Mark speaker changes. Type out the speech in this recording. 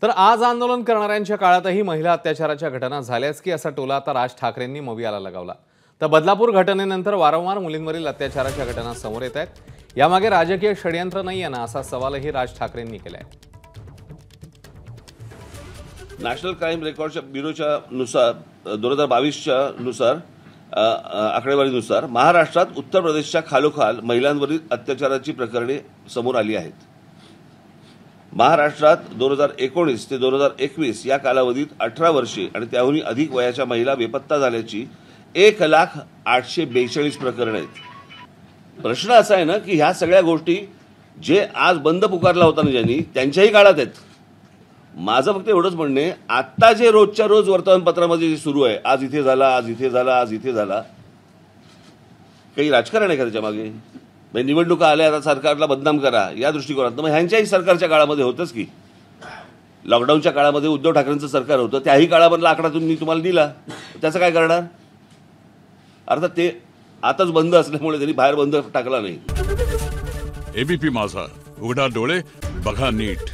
Speaker 1: तर आज आंदोलन करणाऱ्यांच्या काळातही महिला अत्याचाराच्या घटना झाल्याच की असा टोला आता राज ठाकरेंनी मवियाला लगावला। तर बदलापूर घटनेनंतर वारंवार मुलींवरील अत्याचाराच्या घटना समोर येत आहेत। यामागे राजकीय षडयंत्र नाहीये ना, असा सवालही राज ठाकरेंनी केलाय।
Speaker 2: नॅशनल क्राईम रेकॉर्ड ब्युरोच्या नुसार 2022च्या नुसार आकडेवारीनुसार महाराष्ट्रात उत्तर प्रदेशच्या खालोखाल महिलांवरील अत्याचाराची प्रकरणे समोर आली आहेत। महाराष्ट्रात 2019 ते 2021 या कालावधीत 18 वर्षे आणि त्याहूनही अधिक वयाच्या महिला बेपत्ता झाल्याची 1,0842 प्रकरणे आहेत। प्रश्न असा आहे ना की ह्या सगळ्या गोष्टी जे आज बंद पुकारला होता ना ज्यांनी, त्यांच्याही काळात आहेत। माझं फक्त एवढंच म्हणणे, आता जे रोजच्या रोज वर्तमानपत्रामध्ये जे सुरू आहे, आज इथे झाला, आज इथे झाला, आज इथे झाला, काही राजकारण आहे का त्याच्या मागे? निवडणुका आल्या, आता सरकारला बदनाम करा या दृष्टिकोनात। मग ह्यांच्याही सरकारच्या काळामध्ये होतंच की, लॉकडाऊनच्या काळामध्ये उद्धव ठाकरेंचं सरकार होतं, त्याही काळामधला आकडा तुम्हाला दिला, त्याचं काय करणार? अर्थात ते आताच बंद असल्यामुळे त्यांनी बाहेर बंद टाकला नाही।
Speaker 3: एबीपी माझा, उघडा डोळे बघा नीट।